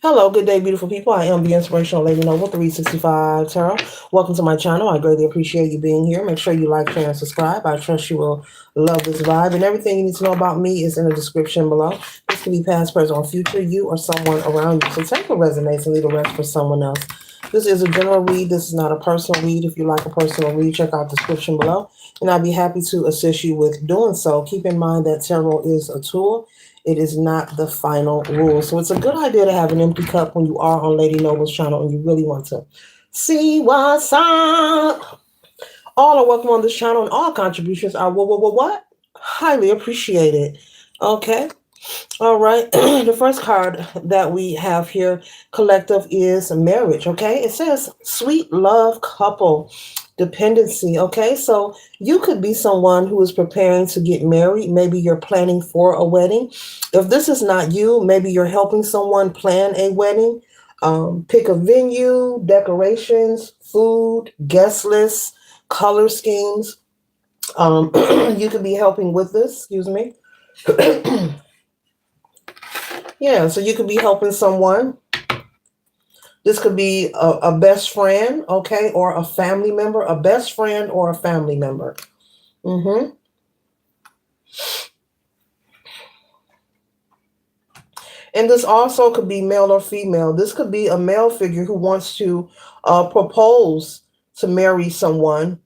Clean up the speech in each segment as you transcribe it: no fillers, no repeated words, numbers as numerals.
Hello, good day, beautiful people. I am the Inspirational Lady Noble 365 Tarot. Welcome to my channel. I greatly appreciate you being here. Make sure you like, share, and subscribe. I trust you will love this vibe. And everything you need to know about me is in the description below. This can be past, present, or future, you or someone around you. So take what resonates and leave the rest for someone else. This is a general read. This is not a personal read. If you like a personal read, check out the description below. And I'll be happy to assist you with doing so. Keep in mind that tarot is a tool. It is not the final rule. So it's a good idea to have an empty cup when you are on Lady Noble's channel and you really want to see what's up. All are welcome on this channel and all contributions are what? Highly appreciated. Okay. All right. The first card that we have here, collective, is marriage. Okay. It says sweet love couple dependency. Okay. So you could be someone who is preparing to get married. Maybe you're planning for a wedding. If this is not you, maybe you're helping someone plan a wedding. Pick a venue, decorations, food, guest lists, color schemes. You could be helping with this. Excuse me. Yeah, so you could be helping someone. This could be a best friend, okay, or a family member, a best friend or a family member. Mm-hmm. And this also could be male or female. This could be a male figure who wants to propose to marry someone.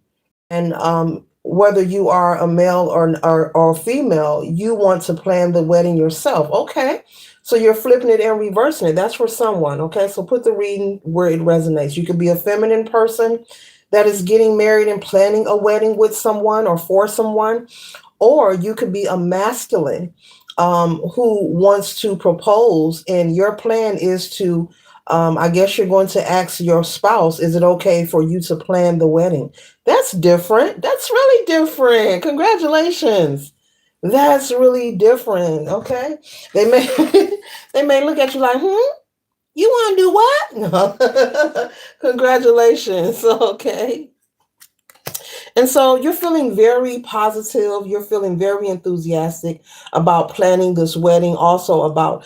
And whether you are a male or female, you want to plan the wedding yourself. Okay. So you're flipping it and reversing it. That's for someone. Okay. So put the reading where it resonates. You could be a feminine person that is getting married and planning a wedding with someone or for someone, or you could be a masculine who wants to propose, and your plan is to, I guess you're going to ask your spouse, is it okay for you to plan the wedding? That's different. That's really different. Congratulations. That's really different. Okay. They may they may look at you like, you want to do what? No. Congratulations. Okay. And so you're feeling very positive. You're feeling very enthusiastic about planning this wedding, also about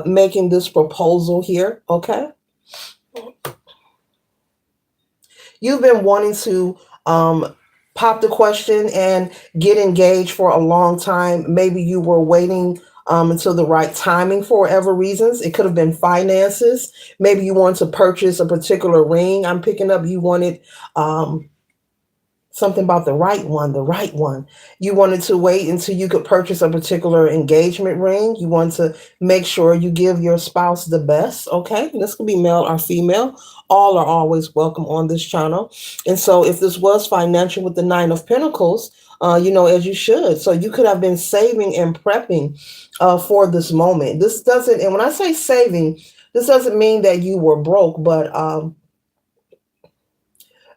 making this proposal here. Okay. You've been wanting to pop the question and get engaged for a long time. Maybe you were waiting until the right timing for whatever reasons. It could have been finances. Maybe you wanted to purchase a particular ring. I'm picking up you wanted something about the right one, the right one. You wanted to wait until you could purchase a particular engagement ring. You want to make sure you give your spouse the best. Okay. This could be male or female. All are always welcome on this channel. And so if this was financial with the Nine of Pentacles, as you should. So you could have been saving and prepping for this moment. This doesn't, and when I say saving, this doesn't mean that you were broke, but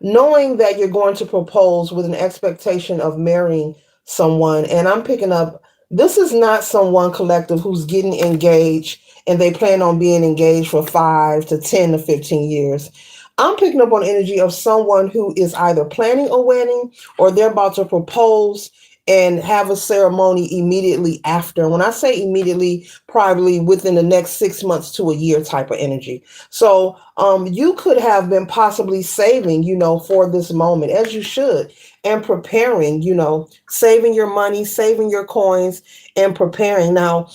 knowing that you're going to propose with an expectation of marrying someone. And I'm picking up, this is not someone collective who's getting engaged and they plan on being engaged for 5 to 10 to 15 years. I'm picking up on energy of someone who is either planning a wedding or they're about to propose and have a ceremony immediately after. When I say immediately, probably within the next 6 months to a year type of energy. So you could have been possibly saving, for this moment, as you should, and preparing, saving your money, saving your coins, and preparing. Now,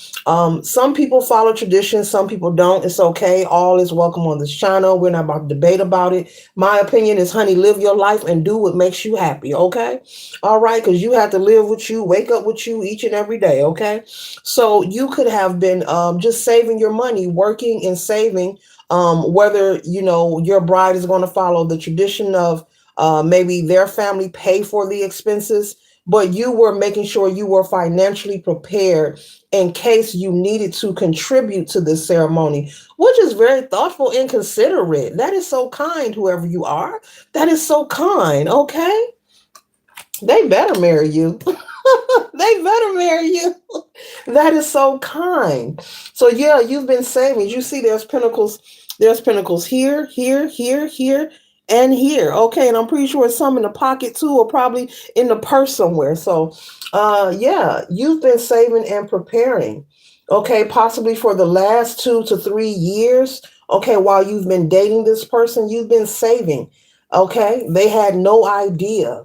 some people follow tradition, some people don't. It's okay. All is welcome on this channel. We're not about to debate about it. My opinion is, honey, live your life and do what makes you happy. Okay. All right. Because you have to live with you, wake up with you each and every day. Okay. So you could have been just saving your money, working and saving, whether, your bride is going to follow the tradition of maybe their family pay for the expenses, but you were making sure you were financially prepared in case you needed to contribute to this ceremony, which is very thoughtful and considerate. That is so kind, whoever you are. That is so kind. Okay. They better marry you. They better marry you. That is so kind. So yeah, you've been saving. You see, there's pentacles. There's pentacles here, here, here, here, and here. Okay, and I'm pretty sure some in the pocket too, or probably in the purse somewhere. So, yeah, you've been saving and preparing. Okay, possibly for the last 2 to 3 years. Okay, while you've been dating this person, you've been saving. Okay, they had no idea.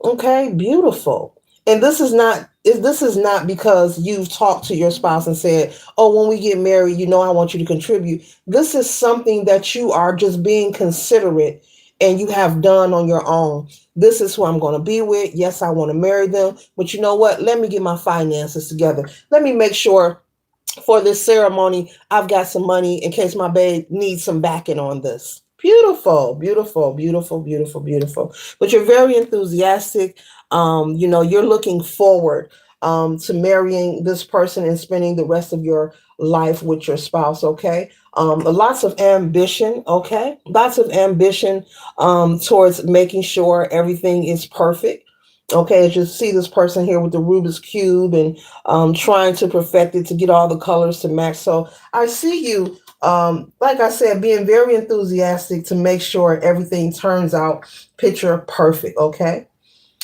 Okay, beautiful. And this is not because you've talked to your spouse and said, "Oh, when we get married, I want you to contribute." This is something that you are just being considerate and you have done on your own. This is who I'm going to be with. Yes, I want to marry them, but you know what? Let me get my finances together. Let me make sure for this ceremony, I've got some money in case my babe needs some backing on this. Beautiful, beautiful, beautiful, beautiful, beautiful. But you're very enthusiastic. You're looking forward to marrying this person and spending the rest of your life with your spouse. Okay. Lots of ambition. Okay. Lots of ambition towards making sure everything is perfect. Okay, as you see this person here with the Rubik's Cube and trying to perfect it to get all the colors to match. So I see you, like I said, being very enthusiastic to make sure everything turns out picture perfect. Okay,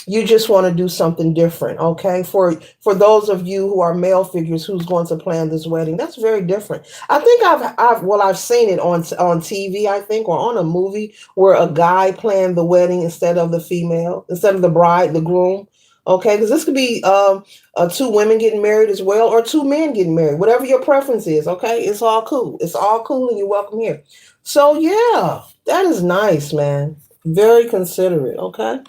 you just want to do something different. Okay, for those of you who are male figures who's going to plan this wedding, that's very different. I think I've seen it on TV, I think, or on a movie where a guy planned the wedding instead of the female, instead of the bride, the groom. Okay, because this could be two women getting married as well, or two men getting married, whatever your preference is. Okay, it's all cool. It's all cool, and you're welcome here. So yeah, that is nice, man. Very considerate. Okay.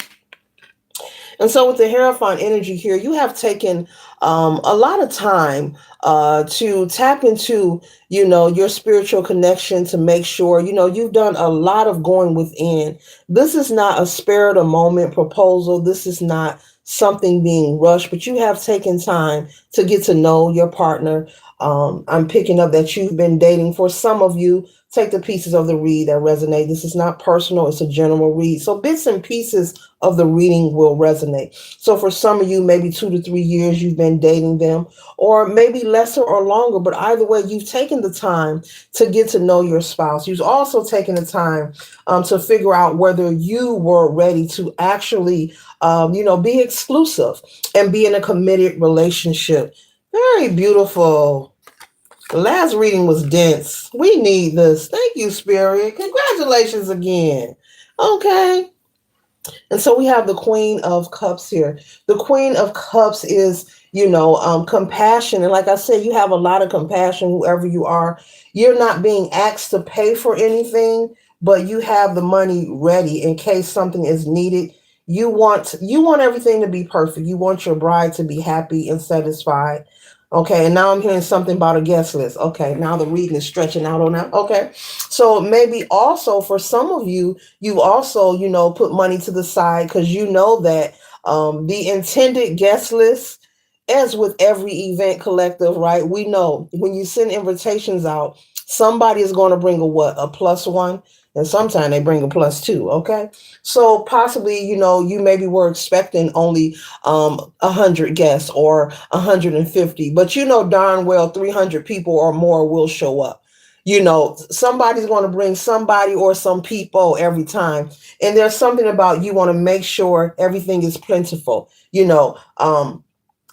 And so, with the Hierophant energy here, you have taken a lot of time to tap into, your spiritual connection to make sure, you've done a lot of going within. This is not a spur of the moment proposal. This is not something being rushed, but you have taken time to get to know your partner. I'm picking up that you've been dating. For some of you, take the pieces of the read that resonate. This is not personal, it's a general read. So bits and pieces of the reading will resonate. So for some of you, maybe 2 to 3 years you've been dating them, or maybe lesser or longer, but either way, you've taken the time to get to know your spouse. You've also taken the time to figure out whether you were ready to actually, be exclusive and be in a committed relationship. Very beautiful. The last reading was dense. We need this. Thank you, Spirit. Congratulations again. Okay. And so we have the Queen of Cups here. The Queen of Cups is, compassion. And like I said, you have a lot of compassion, whoever you are. You're not being asked to pay for anything, but you have the money ready in case something is needed. You want everything to be perfect. You want your bride to be happy and satisfied. Okay, and now I'm hearing something about a guest list. Okay, now the reading is stretching out on that. Okay, so maybe also for some of you, you also, put money to the side because you know that the intended guest list, as with every event collective, right? We know when you send invitations out, somebody is going to bring a what? A plus one. And sometimes they bring a plus two. Okay. So possibly, you maybe were expecting only 100 guests or 150, but you know darn well 300 people or more will show up. Somebody's going to bring somebody or some people every time. And there's something about you want to make sure everything is plentiful.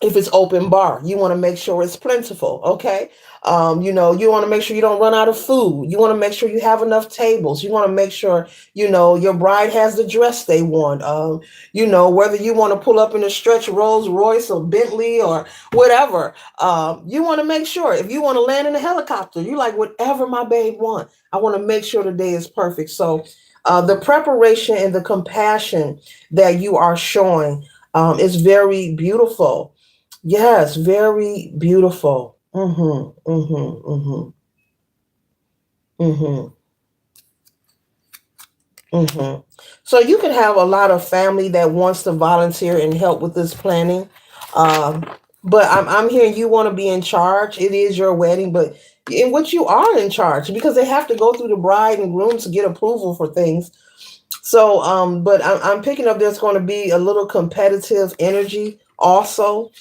If it's open bar, you want to make sure it's plentiful. Okay. You want to make sure you don't run out of food. You want to make sure you have enough tables. You want to make sure, your bride has the dress they want. Whether you want to pull up in a stretch Rolls Royce or Bentley or whatever, you want to make sure. If you want to land in a helicopter, you like whatever my babe want. I want to make sure the day is perfect. So the preparation and the compassion that you are showing is very beautiful. Yes, very beautiful. Mm-hmm, mm-hmm, mm-hmm, mm-hmm, mm-hmm. So you could have a lot of family that wants to volunteer and help with this planning. Um, but I'm hearing you want to be in charge. It is your wedding, but in which you are in charge because they have to go through the bride and groom to get approval for things. So, but I'm picking up there's going to be a little competitive energy also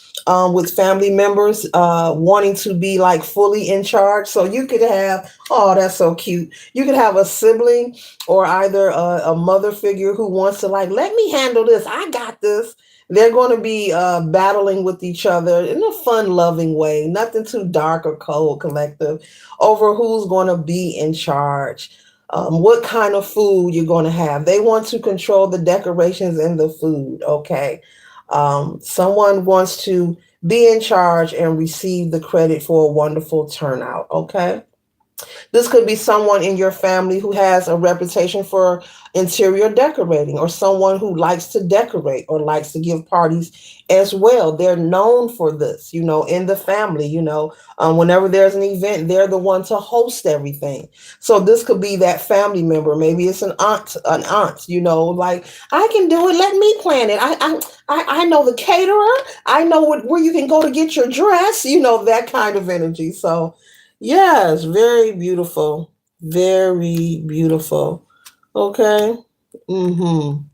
with family members wanting to be like fully in charge. So you could have, oh, that's so cute. You could have a sibling or either a mother figure who wants to like, let me handle this. I got this. They're going to be battling with each other in a fun, loving way. Nothing too dark or cold, collective, over who's going to be in charge. What kind of food you're going to have. They want to control the decorations and the food. Okay. Someone wants to be in charge and receive the credit for a wonderful turnout. Okay. This could be someone in your family who has a reputation for interior decorating, or someone who likes to decorate or likes to give parties as well. They're known for this, in the family, whenever there's an event, they're the one to host everything. So this could be that family member. Maybe it's an aunt, like, I can do it. Let me plan it. I know the caterer. I know where you can go to get your dress, that kind of energy. So, yes, very beautiful. Very beautiful. Okay. Mm-hmm.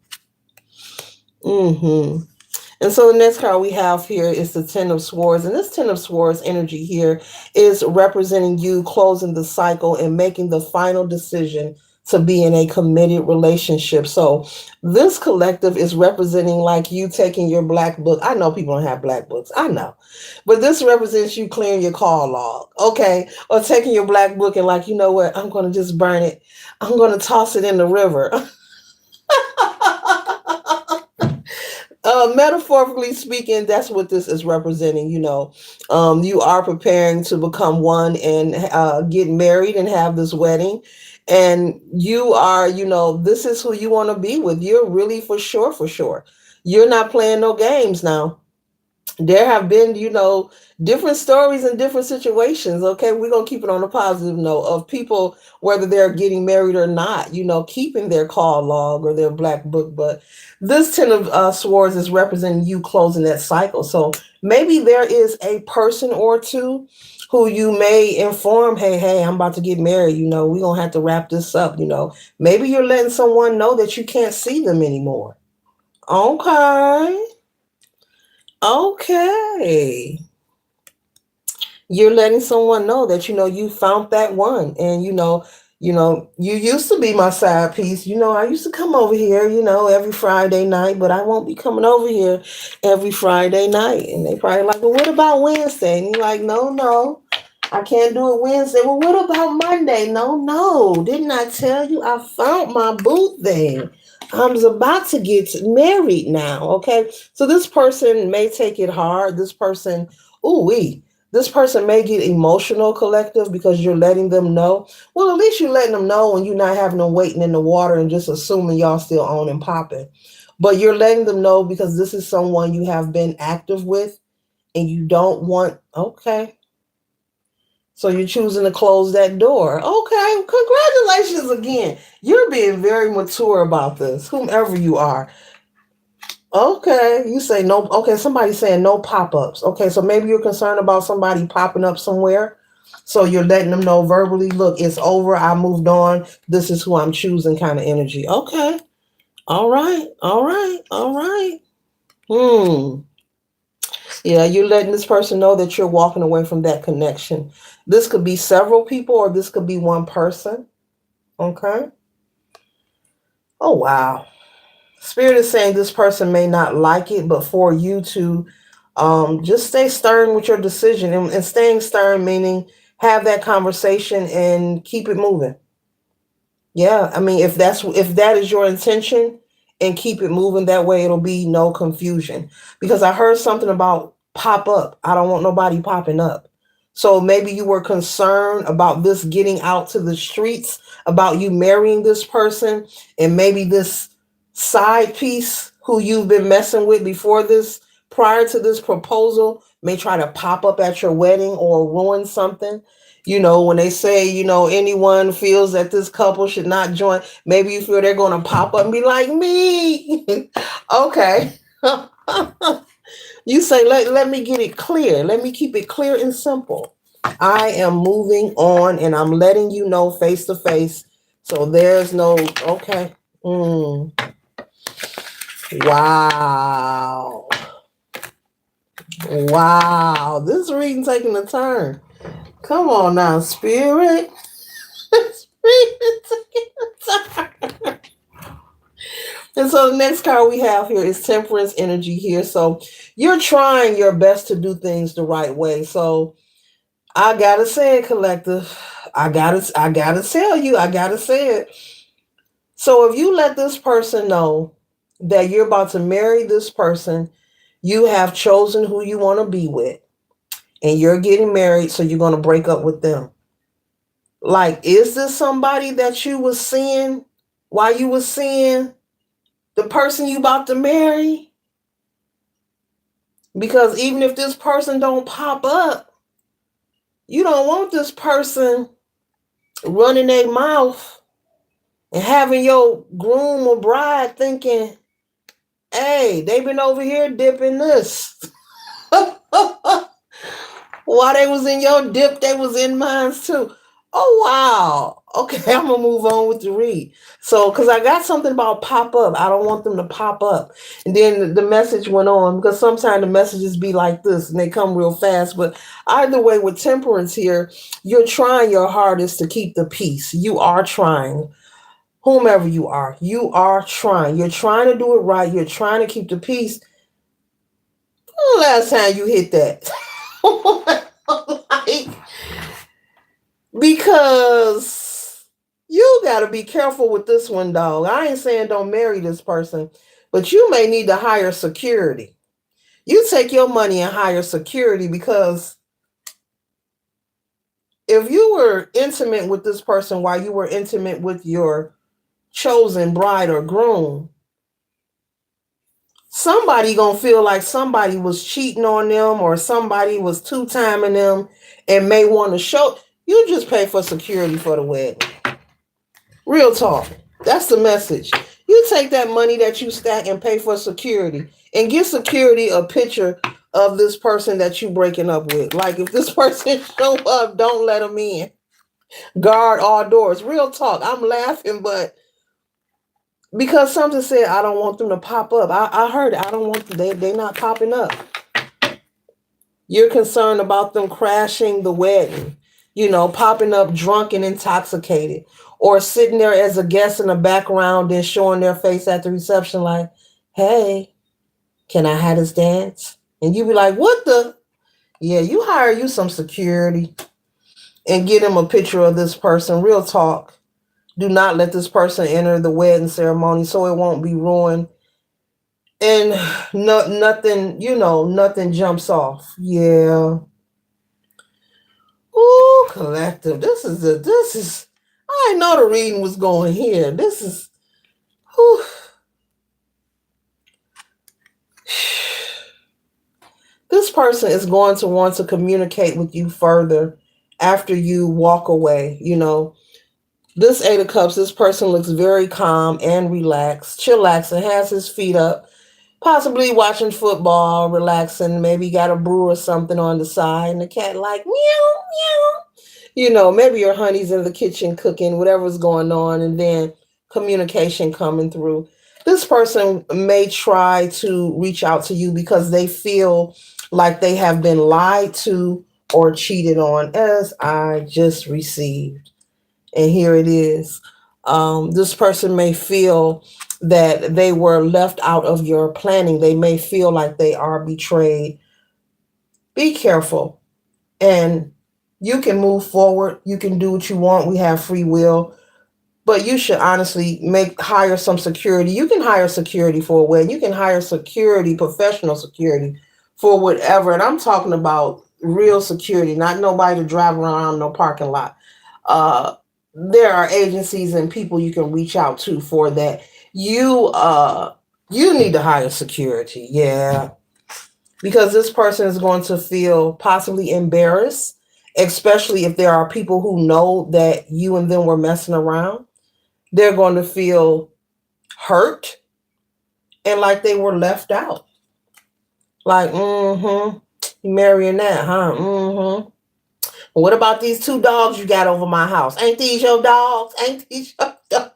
Mm-hmm. And so the next card we have here is the Ten of Swords. And this Ten of Swords energy here is representing you closing the cycle and making the final decision to be in a committed relationship. So this collective is representing like you taking your black book. I know people don't have black books. I know. But this represents you clearing your call log. Okay. Or taking your black book and like, you know what? I'm going to just burn it. I'm going to toss it in the river. Metaphorically speaking, that's what this is representing. You are preparing to become one and get married and have this wedding. And you are, this is who you want to be with. You're really for sure, for sure. You're not playing no games now. There have been, different stories and different situations. Okay, we're gonna keep it on a positive note of people, whether they're getting married or not, keeping their call log or their black book. But this Ten of Swords is representing you closing that cycle. So maybe there is a person or two who you may inform, hey, I'm about to get married. We're gonna have to wrap this up. Maybe you're letting someone know that you can't see them anymore. Okay. Okay. You're letting someone know that you found that one, and you used to be my side piece. I used to come over here every Friday night, but I won't be coming over here every Friday night. And they probably like, well, what about Wednesday? And you're like, no, I can't do it Wednesday. Well, what about Monday? No, didn't I tell you I found my boo thing? I was about to get married now. Okay. So this person may take it hard. This person, this person may get emotional, collective, because you're letting them know. Well, at least you're letting them know, and you're not having them waiting in the water and just assuming y'all still on and popping. But you're letting them know because this is someone you have been active with and you don't want, okay. So you're choosing to close that door. Okay, congratulations again. You're being very mature about this, whomever you are. Okay, you say no. Okay, somebody's saying no pop-ups. Okay, so maybe you're concerned about somebody popping up somewhere. So you're letting them know verbally, look, it's over. I moved on. This is who I'm choosing kind of energy. Okay. All right. All right. All right. Yeah, you're letting this person know that you're walking away from that connection. This could be several people or this could be one person. Okay. Oh, wow. Spirit is saying this person may not like it, but for you to just stay stern with your decision, and staying stern meaning have that conversation and keep it moving. Yeah, I mean, if that is your intention, and keep it moving that way, it'll be no confusion. Because I heard something about pop up. I don't want nobody popping up. So maybe you were concerned about this getting out to the streets, about you marrying this person, and maybe this side piece who you've been messing with before this, prior to this proposal, may try to pop up at your wedding or ruin something. When they say, anyone feels that this couple should not join, maybe you feel they're going to pop up and be like, me. Okay. You say, let me get it clear. Let me keep it clear and simple. I am moving on and I'm letting you know face to face. So there's no, okay. Wow. Wow, this reading taking a turn. Come on now, spirit. Spirit taking a turn. And so the next card we have here is temperance energy here. So you're trying your best to do things the right way. So I gotta say it, collective. I gotta tell you, I gotta say it. So if you let this person know that you're about to marry this person, you have chosen who you want to be with, and you're getting married, so you're gonna break up with them. Like, is this somebody that you was seeing while you was seeing the person you about to marry? Because even if this person don't pop up, you don't want this person running their mouth and having your groom or bride thinking, hey, they been over here dipping this. While they was in your dip, they was in mine too. Oh wow. Okay, I'm gonna move on with the read. So, because I got something about pop up, I don't want them to pop up. And then the message went on because sometimes the messages be like this and they come real fast. But either way, with temperance here, you're trying your hardest to keep the peace. You are trying, whomever you are trying. You're trying to do it right. You're trying to keep the peace. When the last time you hit that? Like, because you got to be careful with this one, dog. I ain't saying don't marry this person, but you may need to hire security. You take your money and hire security, because if you were intimate with this person while you were intimate with your chosen bride or groom, somebody gonna feel like somebody was cheating on them or somebody was two-timing them and may want to show. You just pay for security for the wedding. Real talk. That's the message. You take that money that you stack and pay for security, and give security a picture of this person that you breaking up with. Like, if this person show up, don't let them in. Guard all doors. Real talk. I'm laughing, but because something said I don't want them to pop up. I heard it. I don't want them. They not popping up. You're concerned about them crashing the wedding, popping up drunk and intoxicated, or sitting there as a guest in the background and showing their face at the reception like, hey, can I have this dance? And you be like, what the? Yeah, you hire you some security and get them a picture of this person. Real talk. Do not let this person enter the wedding ceremony so it won't be ruined. And nothing jumps off. Yeah. Ooh, collective. I didn't know the reading was going here. Whew. This person is going to want to communicate with you further after you walk away. This Eight of Cups, this person looks very calm and relaxed, chillaxing, has his feet up, possibly watching football, relaxing, maybe got a brew or something on the side, and the cat like, meow, meow. Maybe your honey's in the kitchen cooking, whatever's going on, and then communication coming through. This person may try to reach out to you because they feel like they have been lied to or cheated on, as I just received. And here it is. This person may feel that they were left out of your planning. They may feel like they are betrayed. Be careful. And you can move forward. You can do what you want. We have free will. But you should honestly hire some security. You can hire security for a wedding. You can hire security, professional security for whatever. And I'm talking about real security, not nobody to drive around no parking lot. There are agencies and people you can reach out to for that. You need to hire security. Yeah. Because this person is going to feel possibly embarrassed, especially if there are people who know that you and them were messing around. They're going to feel hurt and like they were left out. Like, you marrying that, huh? What about these two dogs you got over my house? Ain't these your dogs? Ain't these your dogs?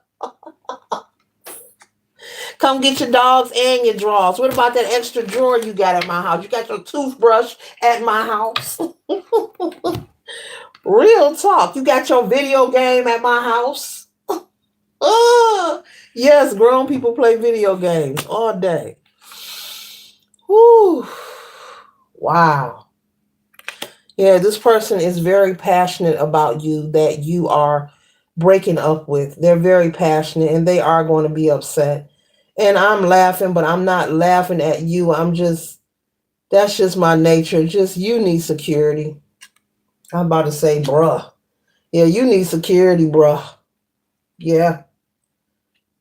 Come get your dogs and your drawers. What about that extra drawer you got at my house? You got your toothbrush at my house. Real talk. You got your video game at my house. Yes, grown people play video games all day. Whew. Wow. Yeah, this person is very passionate about you that you are breaking up with. They're very passionate and they are going to be upset. And I'm laughing, but I'm not laughing at you. That's just my nature. Just you need security. I'm about to say, bruh. Yeah, you need security, bruh. Yeah,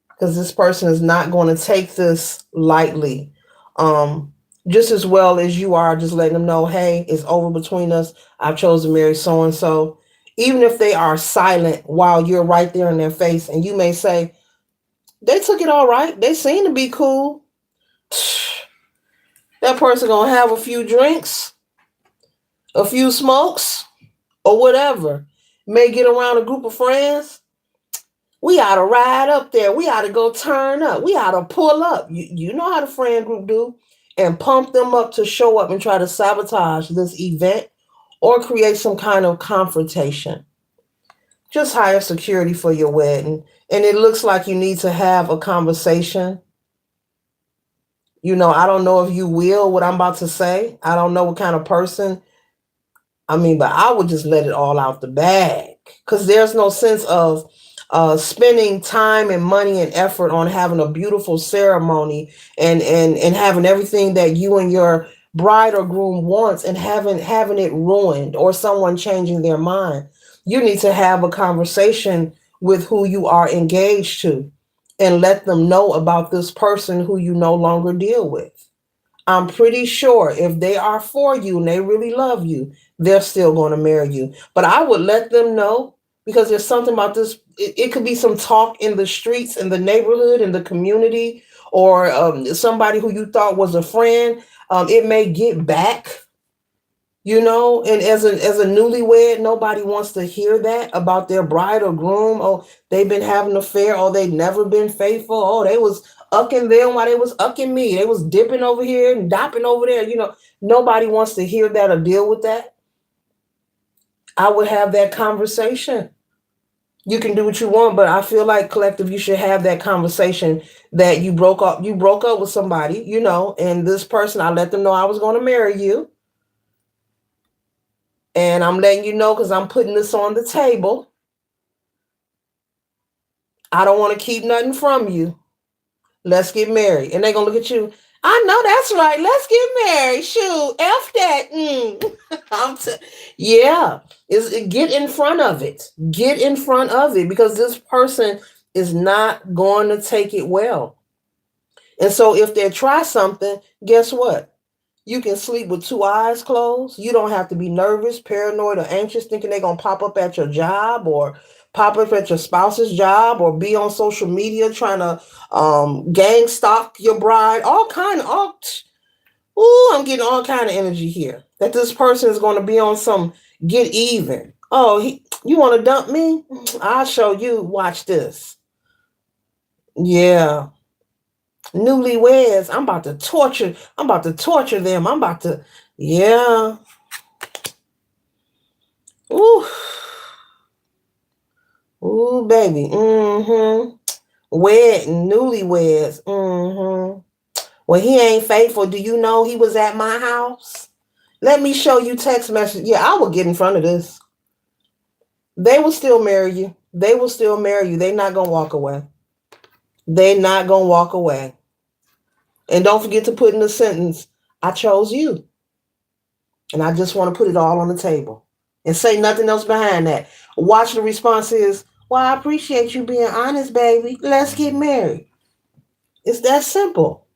because this person is not going to take this lightly. Um, just as well as you are, just letting them know, hey, it's over between us. I've chosen to marry so and so. Even if they are silent while you're right there in their face, and you may say, they took it all right. They seem to be cool. That person gonna have a few drinks, a few smokes, or whatever. May get around a group of friends. We ought to ride up there. We ought to go turn up. We ought to pull up. You know how the friend group do, and pump them up to show up and try to sabotage this event or create some kind of confrontation. Just hire security for your wedding. And it looks like you need to have a conversation. I don't know if you will, what I'm about to say. I don't know what kind of person. But I would just let it all out the bag, because there's no sense of spending time and money and effort on having a beautiful ceremony and having everything that you and your bride or groom wants, and having it ruined or someone changing their mind. You need to have a conversation with who you are engaged to and let them know about this person who you no longer deal with. I'm pretty sure if they are for you and they really love you, they're still going to marry you. But I would let them know, because there's something about this. It could be some talk in the streets, in the neighborhood, in the community, or somebody who you thought was a friend. It may get back, and as a newlywed, nobody wants to hear that about their bride or groom. Oh, they've been having an affair. Oh, they've never been faithful. Oh, they was ucking them while they was ucking me. They was dipping over here and dopping over there. Nobody wants to hear that or deal with that. I would have that conversation. You can do what you want, but I feel like, collective, you should have that conversation that you broke up with somebody, and this person, I let them know I was going to marry you. And I'm letting you know, because I'm putting this on the table. I don't want to keep nothing from you. Let's get married. And they're going to look at you. I know that's right. Let's get married. Shoot, F that. Yeah. Get in front of it. Get in front of it, because this person is not going to take it well. And so if they try something, guess what? You can sleep with two eyes closed. You don't have to be nervous, paranoid, or anxious, thinking they're going to pop up at your job or pop up at your spouse's job or be on social media trying to gang stalk your bride. I'm getting all kind of energy here. That this person is going to be on some get even. Oh, you want to dump me? I'll show you. Watch this. Yeah. Newlyweds, I'm about to torture them. Yeah. Ooh. Ooh, baby. Newlyweds. Well, he ain't faithful. Do you know he was at my house? Let me show you text message. Yeah, I will get in front of this. They will still marry you. They're not going to walk away. They're not going to walk away. And don't forget to put in the sentence, I chose you. And I just want to put it all on the table and say nothing else behind that. Watch the response is, well, I appreciate you being honest, baby. Let's get married. It's that simple.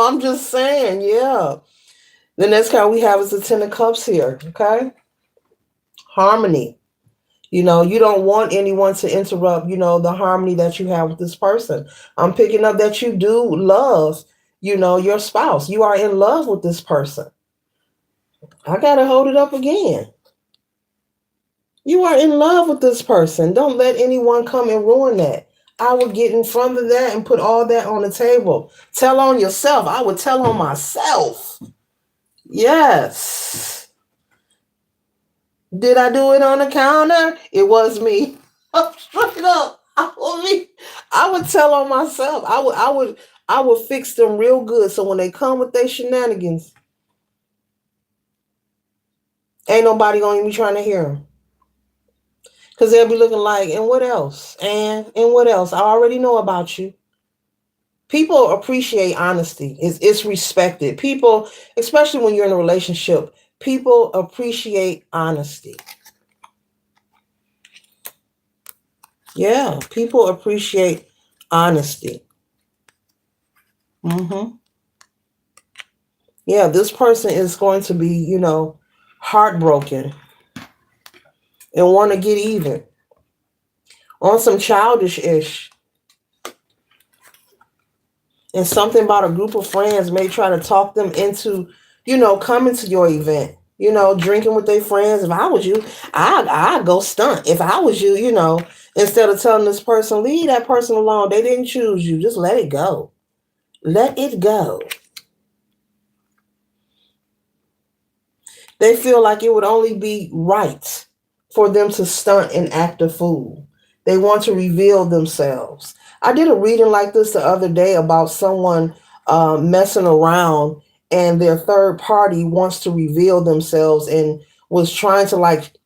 I'm just saying, yeah. The next card we have is the Ten of Cups here, okay? Harmony. You don't want anyone to interrupt, the harmony that you have with this person. I'm picking up that you do love, your spouse. You are in love with this person. I got to hold it up again. You are in love with this person. Don't let anyone come and ruin that. I would get in front of that and put all that on the table. Tell on yourself. I would tell on myself. Yes. Did I do it on the counter? It was me. Straight up. I would tell on myself. I would fix them real good. So when they come with their shenanigans, ain't nobody gonna be trying to hear them. Cause they'll be looking like, and what else? And what else? I already know about you. People appreciate honesty. It's respected. People, especially when you're in a relationship, people appreciate honesty. Yeah, people appreciate honesty. Hmm. Yeah, this person is going to be, heartbroken and want to get even on some childish ish. And something about a group of friends may try to talk them into, coming to your event. Drinking with their friends. If I was you, I'd go stunt. If I was you, instead of telling this person, leave that person alone. They didn't choose you. Just let it go. Let it go. They feel like it would only be right for them to stunt and act a fool. They want to reveal themselves. I did a reading like this the other day about someone messing around, and their third party wants to reveal themselves and was trying to like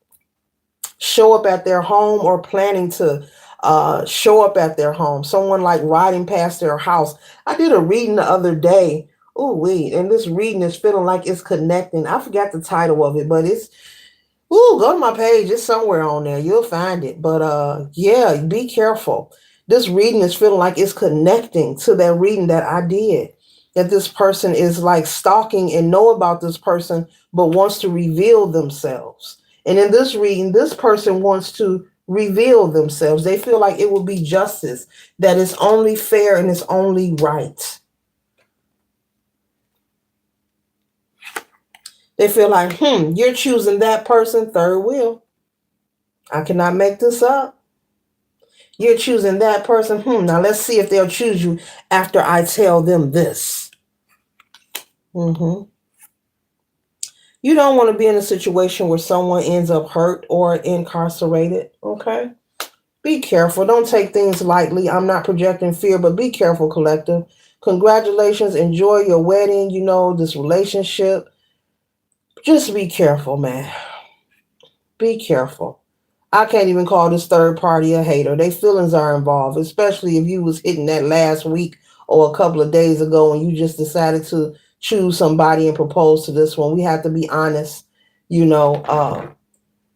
show up at their home or planning to show up at their home. Someone like riding past their house. I did a reading the other day. Oh, wait. And this reading is feeling like it's connecting. I forgot the title of it, but go to my page. It's somewhere on there. You'll find it. But yeah, be careful. This reading is feeling like it's connecting to that reading that I did. That this person is like stalking and know about this person, but wants to reveal themselves. And in this reading, this person wants to reveal themselves. They feel like it will be justice, that it's only fair and it's only right. They feel like, you're choosing that person, third wheel. I cannot make this up. You're choosing that person. Now let's see if they'll choose you after I tell them this. You don't want to be in a situation where someone ends up hurt or incarcerated. Okay? Be careful. Don't take things lightly. I'm not projecting fear, but be careful, collective. Congratulations. Enjoy your wedding, this relationship. Just be careful, man. Be careful. I can't even call this third party a hater. Their feelings are involved, especially if you was hitting that last week or a couple of days ago and you just decided to choose somebody and propose to this one. We have to be honest, and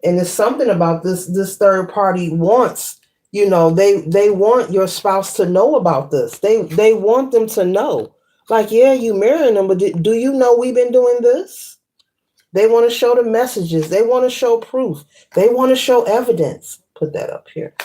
it's something about this third party wants, they want your spouse to know about this. They want them to know. Like, yeah, you marrying them, but do you know we've been doing this? They want to show the messages. They want to show proof. They want to show evidence. Put that up here.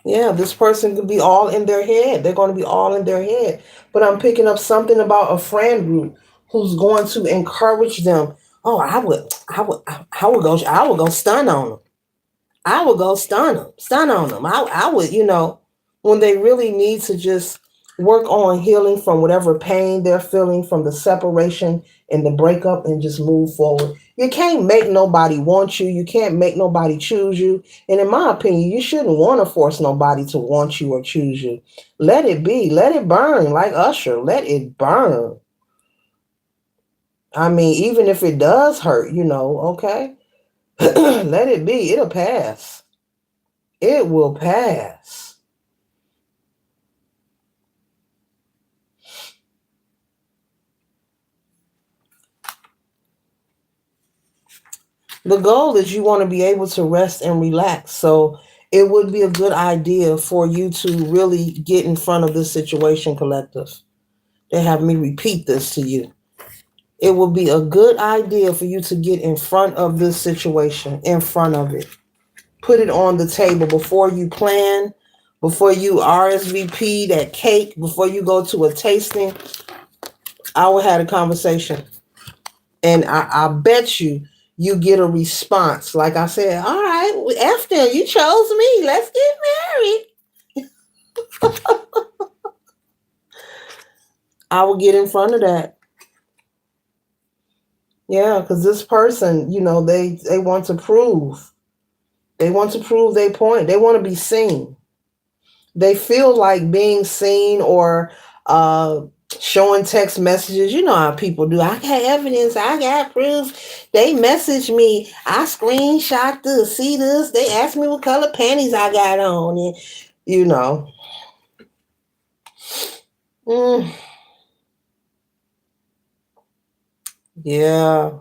Yeah, this person could be all in their head. They're going to be all in their head. But I'm picking up something about a friend group who's going to encourage them. Oh, I would go stun on them. I would go stun on them. I would, when they really need to just work on healing from whatever pain they're feeling from the separation and the breakup and just move forward. You can't make nobody want you. You can't make nobody choose you. And in my opinion, you shouldn't want to force nobody to want you or choose you. Let it be. Let it burn like Usher. Let it burn. I mean, even if it does hurt, okay? Let it be. It'll pass. It will pass. The goal is you want to be able to rest and relax. So it would be a good idea for you to really get in front of this situation, collective. They have me repeat this to you. It would be a good idea for you to get in front of this situation, in front of it. Put it on the table before you plan, before you RSVP that cake, before you go to a tasting. I will have a conversation. And I bet you get a response. Like I said, all right, F them, you chose me. Let's get married. I will get in front of that. Yeah, because this person, they want to prove. They want to prove their point. They want to be seen. They feel like being seen or uh, showing text messages. You know how people do. I got evidence. I got proof. They message me. I screenshot this. See this? They asked me what color panties I got on. And, you know. Mm, yeah.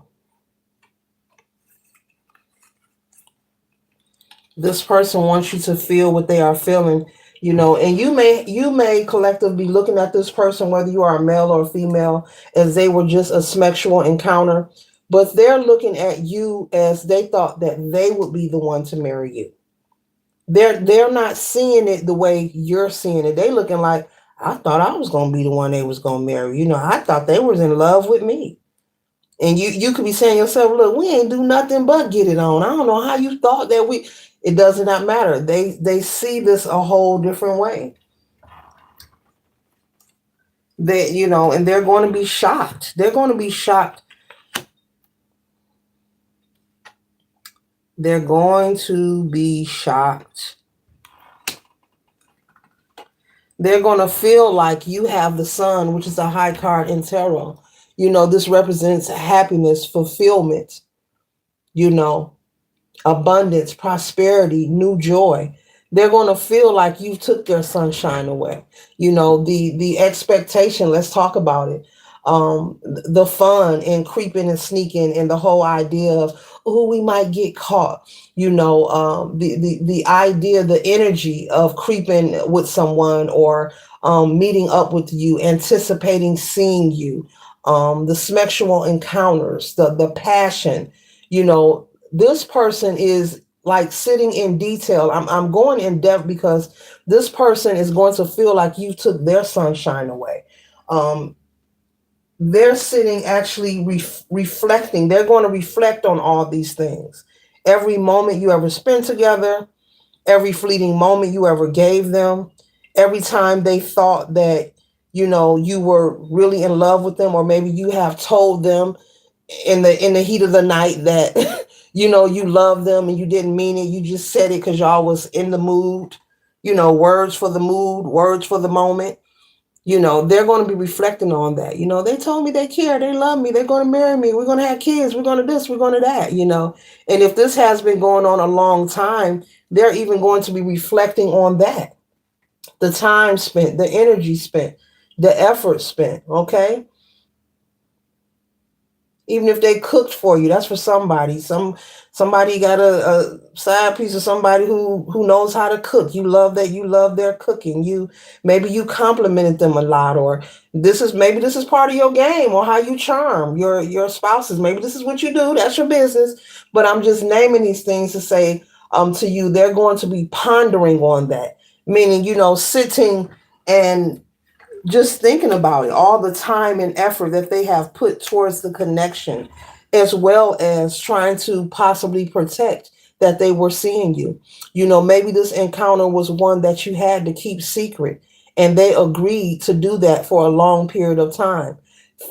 This person wants you to feel what they are feeling, and you may collectively be looking at this person, whether you are a male or a female, as they were just a sexual encounter, but they're looking at you as they thought that they would be the one to marry you. They're not seeing it the way you're seeing it. They looking like, I thought I was going to be the one they was going to marry. I thought they was in love with me. And you could be saying to yourself, look, we ain't do nothing but get it on. I don't know how you thought that it does not matter. They see this a whole different way. And they're going to be shocked. They're going to be shocked. They're going to be shocked. They're going to feel like you have the sun, which is a high card in tarot. This represents happiness, fulfillment, you know, abundance, prosperity, new joy. They're going to feel like you took their sunshine away. The expectation, let's talk about it. The fun and creeping and sneaking and the whole idea of, oh, we might get caught. The idea, the energy of creeping with someone or meeting up with you, anticipating seeing you, the sexual encounters, the passion, this person is like sitting in detail. I'm going in depth because this person is going to feel like you took their sunshine away. They're sitting actually reflecting. They're going to reflect on all these things. Every moment you ever spent together, every fleeting moment you ever gave them, every time they thought that, you were really in love with them, or maybe you have told them in the heat of the night that you love them and you didn't mean it. You just said it because y'all was in the mood. Words for the mood, words for the moment. They're going to be reflecting on that. They told me they care, they love me, they're going to marry me, we're going to have kids, we're going to this, we're going to that. And if this has been going on a long time, they're even going to be reflecting on that. The time spent, the energy spent, the effort spent. Okay. Even if they cooked for you, that's for somebody. Somebody got a side piece of somebody who knows how to cook. You love that. You love their cooking. Maybe you complimented them a lot, or maybe this is part of your game, or how you charm your spouses. Maybe this is what you do. That's your business. But I'm just naming these things to say to you, they're going to be pondering on that. Meaning, sitting and just thinking about it, all the time and effort that they have put towards the connection, as well as trying to possibly protect that they were seeing you. Maybe this encounter was one that you had to keep secret, and they agreed to do that for a long period of time,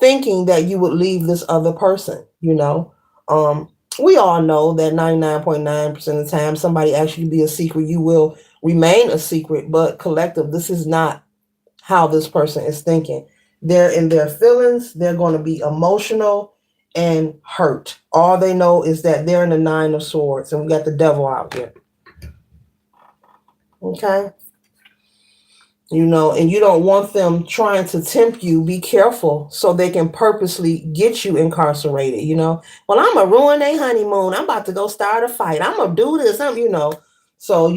thinking that you would leave this other person. We all know that 99.9% of the time somebody asks you to be a secret, you will remain a secret. But collective, this is not how this person is thinking. They're in their feelings. They're going to be emotional and hurt. All they know is that they're in the Nine of Swords, and we got the devil out here. Okay. And you don't want them trying to tempt you. Be careful so they can purposely get you incarcerated. Well, I'm going to ruin their honeymoon. I'm about to go start a fight. I'm going to do this. So,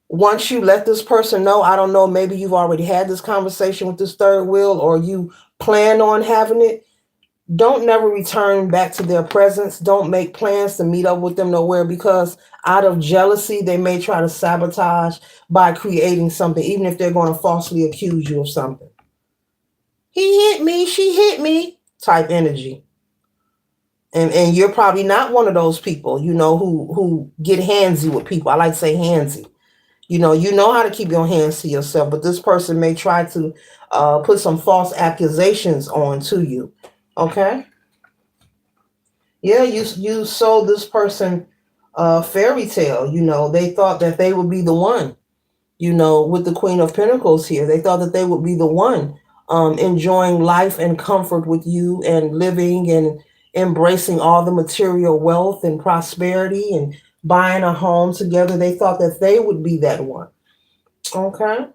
once you let this person know, I don't know, maybe you've already had this conversation with this third wheel, or you plan on having it, don't never return back to their presence. Don't make plans to meet up with them nowhere, because out of jealousy, they may try to sabotage by creating something, even if they're going to falsely accuse you of something. He hit me, she hit me. type energy. And you're probably not one of those people, who get handsy with people. I like to say handsy. You know how to keep your hands to yourself, but this person may try to put some false accusations on to you. Okay. Yeah, you sold this person a fairy tale. They thought that they would be the one. With the Queen of Pentacles here, they thought that they would be the one, enjoying life and comfort with you and living and embracing all the material wealth and prosperity and buying a home together. They thought that they would be that one. Okay.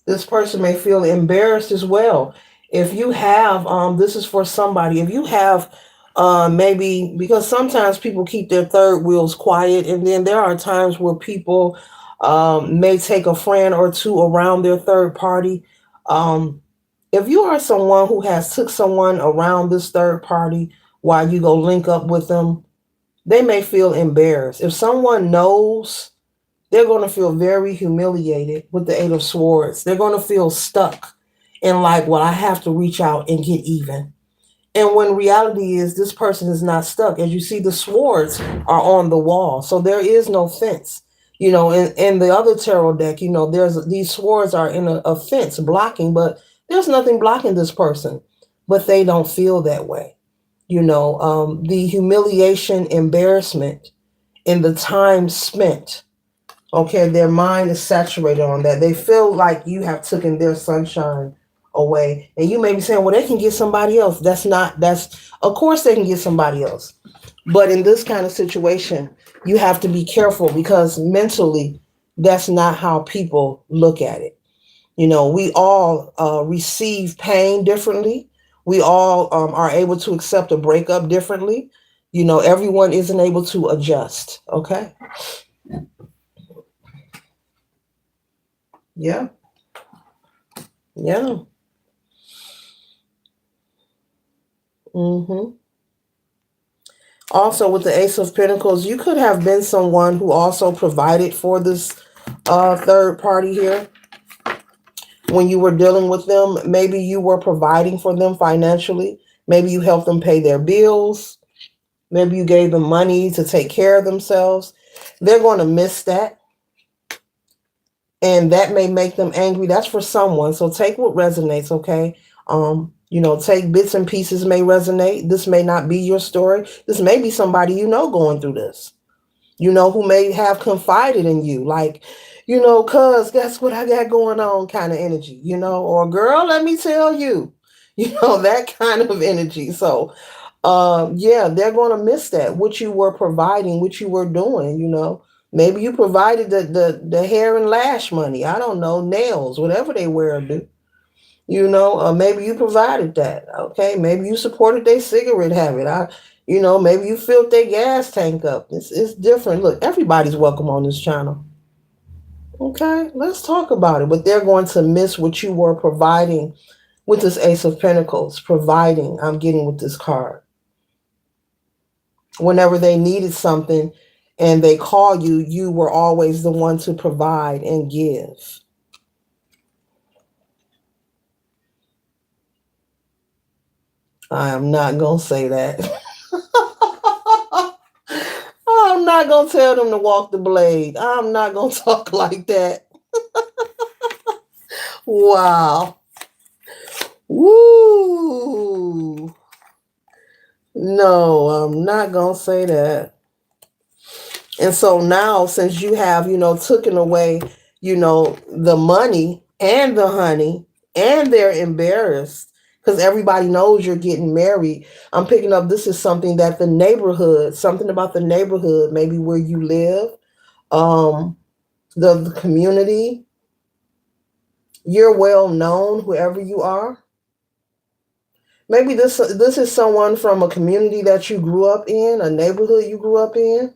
This person may feel embarrassed as well. If you have, this is for somebody, if you have, maybe, because sometimes people keep their third wheels quiet, and then there are times where people may take a friend or two around their third party. Um, if you are someone who has took someone around this third party while you go link up with them, they may feel embarrassed. If someone knows, they're going to feel very humiliated with the Eight of Swords. They're going to feel stuck and like, well, I have to reach out and get even. And when reality is, this person is not stuck. As you see, the swords are on the wall. So there is no fence. In the other tarot deck, there's these swords are in a fence blocking, but there's nothing blocking this person. But they don't feel that way. The humiliation, embarrassment, and the time spent. Okay, their mind is saturated on that. They feel like you have taken their sunshine away. And you may be saying, well, they can get somebody else. Of course they can get somebody else. But in this kind of situation, you have to be careful because mentally, that's not how people look at it. We all receive pain differently. We all are able to accept a breakup differently. Everyone isn't able to adjust. Okay. Yeah. Yeah. hmm Also, with the Ace of Pentacles, you could have been someone who also provided for this third party here when you were dealing with them. Maybe you were providing for them financially. Maybe you helped them pay their bills. Maybe you gave them money to take care of themselves. They're going to miss that. And that may make them angry. That's for someone. So take what resonates, okay? Take bits and pieces may resonate. This may not be your story. This may be somebody going through this. Who may have confided in you, like, cuz guess what I got going on kind of energy, or girl, let me tell you, that kind of energy. So yeah, they're going to miss that, what you were providing, what you were doing. Maybe you provided the hair and lash money, I don't know, nails, whatever they wear or do. Maybe you provided that. Okay, maybe you supported their cigarette habit. Maybe you filled their gas tank up. It's different. Look, everybody's welcome on this channel. Okay, let's talk about it. But they're going to miss what you were providing with this Ace of Pentacles. Providing, I'm getting with this card. Whenever they needed something and they call you, you were always the one to provide and give. I am not going to say that. I'm not going to tell them to walk the blade. I'm not going to talk like that. Wow. Woo. No, I'm not going to say that. And so now, since you have, taken away, the money and the honey, and they're embarrassed because everybody knows you're getting married. I'm picking up, this is something that the neighborhood, something about the neighborhood, maybe where you live, um, the community, you're well known, whoever you are. Maybe this is someone from a community that you grew up in, a neighborhood you grew up in.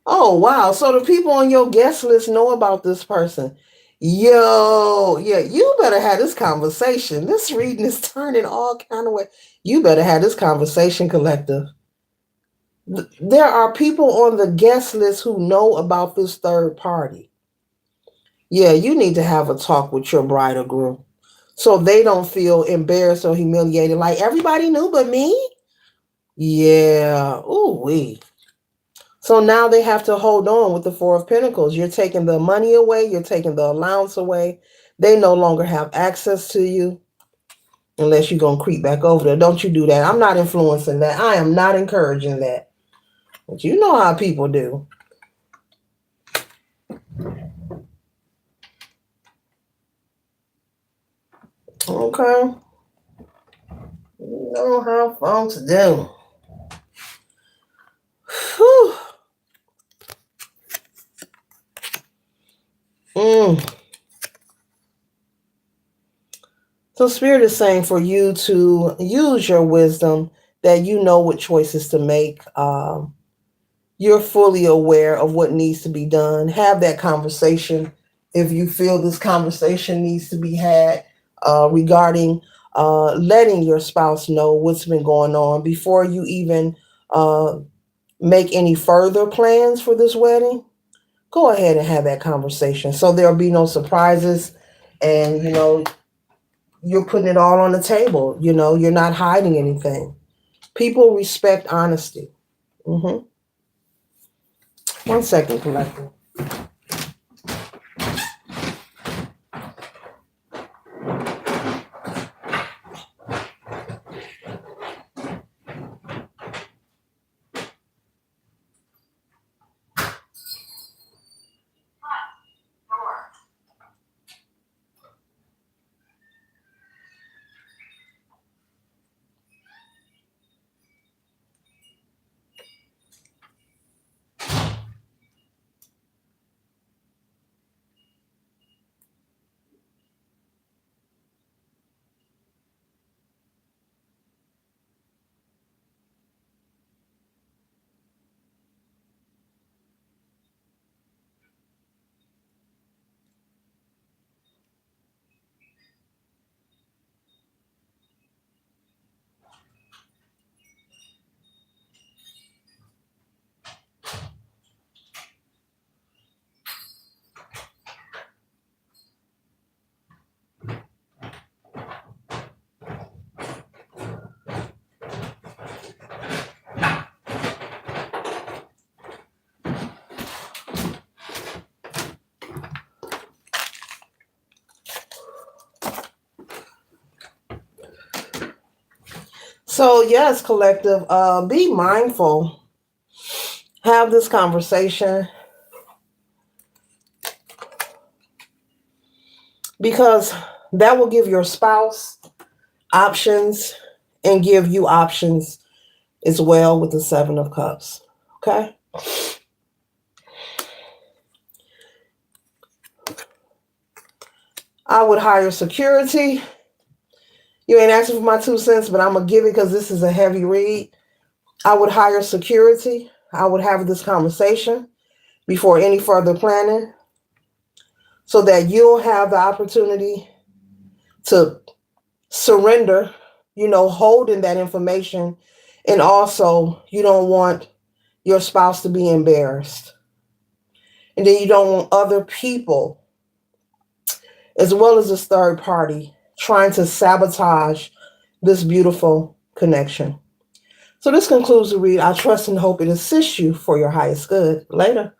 Oh, wow. So the people on your guest list know about this person. Yo, yeah, you better have this conversation. This reading is turning all kind of way. You better have this conversation, collective. There are people on the guest list who know about this third party. Yeah, you need to have a talk with your bride or groom so they don't feel embarrassed or humiliated. Like everybody knew but me? Yeah. Ooh, wee. So now they have to hold on with the Four of Pentacles. You're taking the money away, you're taking the allowance away. They no longer have access to you unless you're going to creep back over there. Don't you do that. I'm not influencing that. I am not encouraging that. But you know how people do. Okay. You know how folks do. Whew. Mm. So Spirit is saying for you to use your wisdom, that you know what choices to make. You're fully aware of what needs to be done. Have that conversation if you feel this conversation needs to be had regarding letting your spouse know what's been going on before you even uh, make any further plans for this wedding. Go ahead and have that conversation so there'll be no surprises, and you're putting it all on the table. You're not hiding anything. People respect honesty. Hmm. 1 second, collector. So yes, collective, be mindful. Have this conversation because that will give your spouse options and give you options as well with the Seven of Cups. Okay? I would hire security. You ain't asking for my 2 cents, but I'm going to give it because this is a heavy read. I would hire security. I would have this conversation before any further planning so that you'll have the opportunity to surrender, holding that information. And also, you don't want your spouse to be embarrassed. And then you don't want other people, as well as this third party, trying to sabotage this beautiful connection. So this concludes the read. I trust and hope it assists you for your highest good. Later.